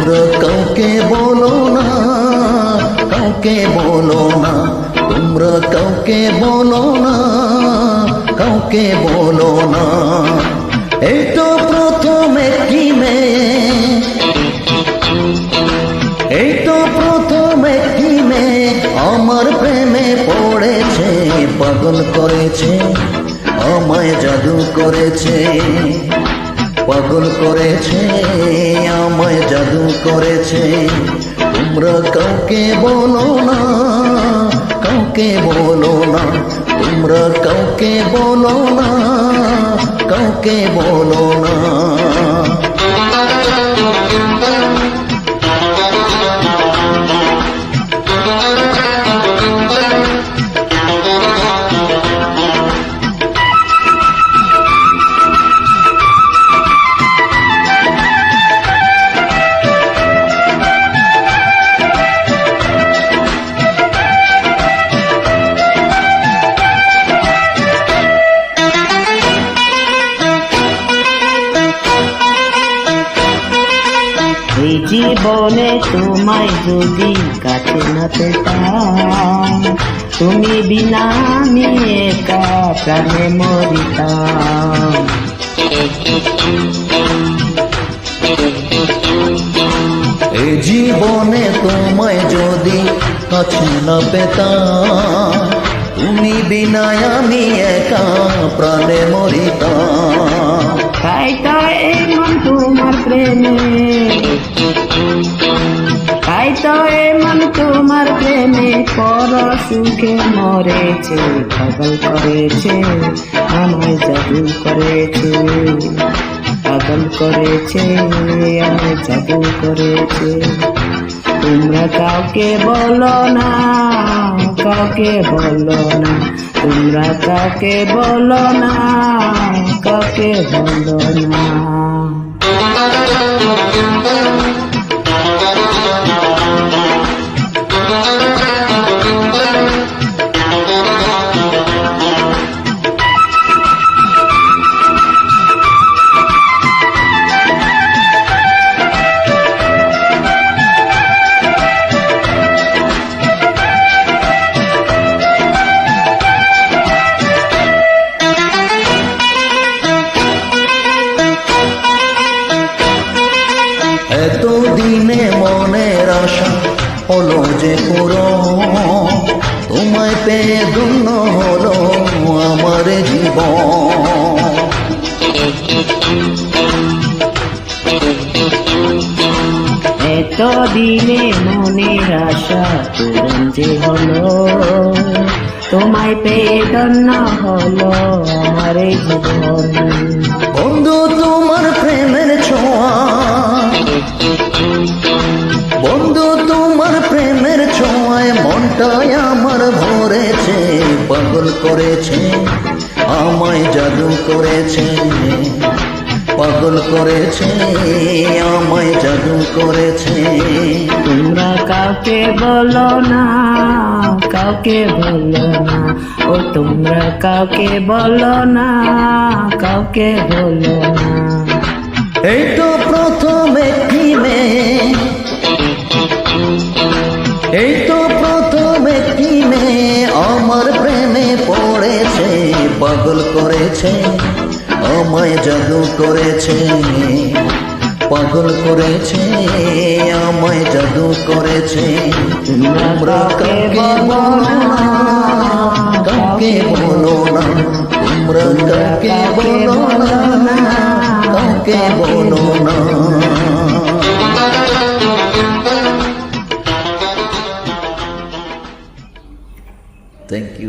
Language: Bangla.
তোমরা কাউকে বলো না, কাউকে বলো না, তোমরা কাউকে বলো না, কাউকে বলো না। এই তো প্রথম একটি মেয়ে, এই তো প্রথম একটি মেয়ে আমার প্রেমে পড়েছে, পাগল করেছে, আমায় জাদু করেছে, পাগল করেছে, আমায় জাদু করেছে। তোমরা কাউকে বলো না, কাউকে বলো না, তোমরা কাউকে বলো না, কাউকে বলো না। এই জীবনে তোমায় যদি কাছে না পেতাম, তুমি বিনা আমি একা প্রাণে মরিতাম। এই জীবনে তোমায় যদি কাছে না পেতাম, তুমি বিনা আমি একা প্রাণে মরিতাম। তাই তো এই মন তোমার প্রেমে, তাই তো এই মন তোমার প্রেমে পর সুখে মরেছে, পাগল করেছে, আমায় জাদু করেছে, পাগল করেছে, আমায় জাদু করেছে। তোমরা কাউকে বলো না, কাউকে বলো না, তোমরা কাউকে বলো না, কাউকে বলো না। এতদিনে মনের আশা হলো যে পুরো, তোমায় পেয়ে ধন্য হলো আমার জীবন। এতদিনে মনের আশা পূরণ যে হলো, তোমায় পেয়ে ধন্য হলো আমার জীবন। বন্ধু তোমার প্রেমের ছোঁয়া, বন্ধু তোমার প্রেমের ছোঁয়ায় মনটাই আমার ভরেছে, পাগল করেছে, আমায় জাদু করেছে, পাগল করেছে, আমায় জাদু করেছে। তোমরা কাউকে বলো না, কাউকে বলো না, ও তোমরা কাউকে বলো না, কাউকে বলো না। এই তো প্রথম একটি মেয়ে, এই তো প্রথম একটি মেয়ে আমার প্রেমে পড়েছে, পাগল করেছে, আমায় জাদু করেছে, পাগল করেছে, আমায় জাদু করেছে। তোমরা কাউকে বলো না, কাউকে বলো না, তোমরা কাউকে বলো না, কাউকে বলো না। Thank you.